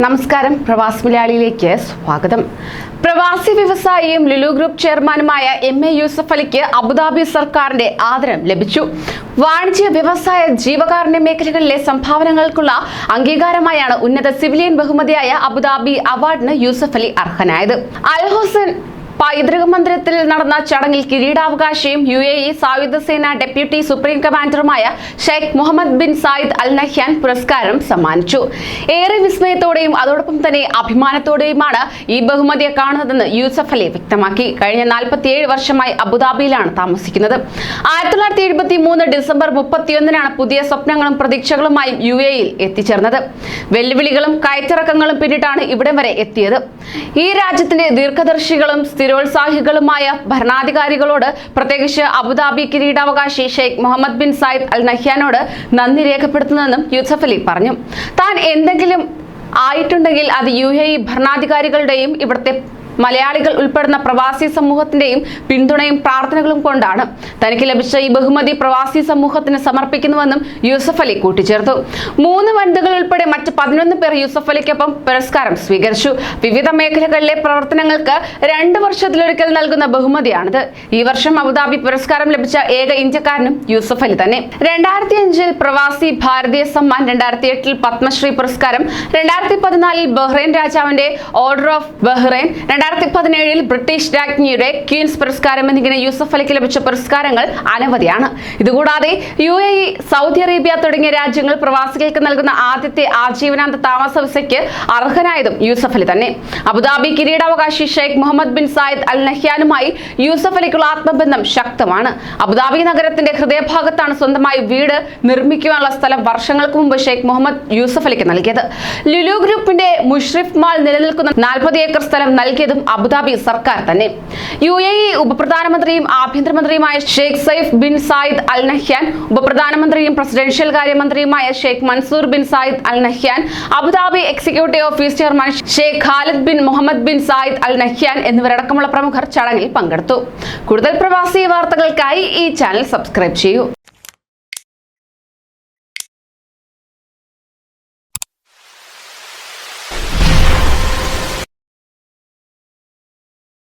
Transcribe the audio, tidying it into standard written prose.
നമസ്കാരം, പ്രവാസി മലയാളിയിലേക്ക് സ്വാഗതം. പ്രവാസി വ്യവസായിയും ലുലു ഗ്രൂപ്പ് ചെയർമാനുമായ MA യൂസഫ് അലിക്ക് അബുദാബി സർക്കാരിന്റെ ആദരം ലഭിച്ചു. വാണിജ്യ, വ്യവസായ, ജീവകാരുണ്യ മേഖലകളിലെ സംഭാവനകൾക്കുള്ള അംഗീകാരമായാണ് ഉന്നത സിവിലിയൻ ബഹുമതിയായ അബുദാബി അവാർഡിന് യൂസഫ് അലി അർഹനായത്. അൽ ഹുസൈൻ പൈതൃക മന്ദിരത്തിൽ നടന്ന ചടങ്ങിൽ കിരീടാവകാശിയും UAE സായുധ സേന ഡെപ്യൂട്ടി സുപ്രീം കമാൻഡറുമായ Sheikh Mohammed bin Zayed Al Nahyan പുരസ്കാരം സമ്മാനിച്ചു. ഏറെ വിസ്മയത്തോടെയും അതോടൊപ്പം തന്നെ അഭിമാനത്തോടെയുമാണ് ഈ ബഹുമതിയെ കാണുന്നതെന്ന് യൂസഫ് അലി വ്യക്തമാക്കി. കഴിഞ്ഞ 47 വർഷമായി അബുദാബിയിലാണ് താമസിക്കുന്നത്. 1973 ഡിസംബർ 31-നാണ് പുതിയ സ്വപ്നങ്ങളും പ്രതീക്ഷകളുമായും UAE-യിൽ എത്തിച്ചേർന്നത്. വെല്ലുവിളികളും കയറ്റിറക്കങ്ങളും പിന്നിട്ടാണ് ഇവിടം വരെ എത്തിയത്. ഈ രാജ്യത്തിന്റെ ദീർഘദർശികളും സ്ഥിരോത്സാഹികളുമായ ഭരണാധികാരികളോട്, പ്രത്യേകിച്ച് അബുദാബി കിരീടാവകാശി Sheikh Mohammed bin Zayed Al നഹ്യാനോട് നന്ദി രേഖപ്പെടുത്തുന്നതെന്നും യൂസഫ് അലി പറഞ്ഞു. താൻ എന്തെങ്കിലും ആയിട്ടുണ്ടെങ്കിൽ അത് UAE ഭരണാധികാരികളുടെയും ഇവിടുത്തെ മലയാളികൾ ഉൾപ്പെടുന്ന പ്രവാസി സമൂഹത്തിന്റെയും പിന്തുണയും പ്രാർത്ഥനകളും കൊണ്ടാണ്. തനിക്ക് ലഭിച്ച ഈ ബഹുമതി പ്രവാസി സമൂഹത്തിന് സമർപ്പിക്കുന്നുവെന്നും യൂസഫ് അലി കൂട്ടിച്ചേർത്തു. 3 വനിതകൾ ഉൾപ്പെടെ മറ്റ് 11 പേർ യൂസഫ് അലിക്കൊപ്പം പുരസ്കാരം സ്വീകരിച്ചു. വിവിധ മേഖലകളിലെ പ്രവർത്തനങ്ങൾക്ക് 2 വർഷത്തിലൊരിക്കൽ നൽകുന്ന ബഹുമതിയാണിത്. ഈ വർഷം അബുദാബി പുരസ്കാരം ലഭിച്ച ഏക ഇന്ത്യക്കാരനും യൂസഫ് അലി തന്നെ. 2005-ൽ പ്രവാസി ഭാരതീയ സമ്മാൻ, 2008-ൽ പത്മശ്രീ പുരസ്കാരം, 2014-ൽ ബഹ്റൈൻ രാജാവിന്റെ ഓർഡർ ഓഫ് ബഹ്റൈൻ, 2017-ൽ ബ്രിട്ടീഷ് രാജ്ഞിയുടെ ക്വീൻസ് പുരസ്കാരം എന്നിങ്ങനെ യൂസഫ് അലിക്ക് ലഭിച്ച പുരസ്കാരങ്ങൾ അനവധിയാണ്. ഇതുകൂടാതെ UAE, സൗദി അറേബ്യ തുടങ്ങിയ രാജ്യങ്ങൾ പ്രവാസികൾക്ക് നൽകുന്ന ആദ്യത്തെ ആജീവനാന്ത താമസ വിസയ്ക്ക് അർഹനായതും യൂസഫ് അലി തന്നെ. അബുദാബി കിരീടാവകാശി Sheikh Mohammed bin Zayed Al നഹ്യാനുമായി യൂസഫ് അലിക്കുള്ള ആത്മബന്ധം ശക്തമാണ്. അബുദാബി നഗരത്തിന്റെ ഹൃദയഭാഗത്താണ് സ്വന്തമായി വീട് നിർമ്മിക്കുവാനുള്ള സ്ഥലം വർഷങ്ങൾക്ക് മുമ്പ് ഷെയ്ഖ് മുഹമ്മദ് യൂസഫ് അലിക്ക് നൽകിയത്. ലുലു ഗ്രൂപ്പിന്റെ മുഷ്രിഫ് മാൾ നിലനിൽക്കുന്ന 40 ഏക്കർ സ്ഥലം നൽകിയതും അബുദാബി സർക്കാർ തന്നെ. UAE ഉപപ്രധാനമന്ത്രിയും ആഭ്യന്തരമന്ത്രിയുമായ Sheikh Saif bin Zayed Al Nahyan, ഉപപ്രധാനമന്ത്രിയും പ്രസിഡൻഷ്യൽ കാര്യമന്ത്രിയുമായ Sheikh Mansour bin Zayed Al Nahyan, Abu Dhabi executive office chairman Sheikh Khalid bin Mohammed bin Zayed Al Nahyan എന്നിവരടക്കമുള്ള പ്രമുഖർ ചടങ്ങിൽ പങ്കെടുത്തു. കൂടുതൽ പ്രവാസി വാർത്തകൾക്കായി ഈ ചാനൽ സബ്സ്ക്രൈബ് ചെയ്യൂ.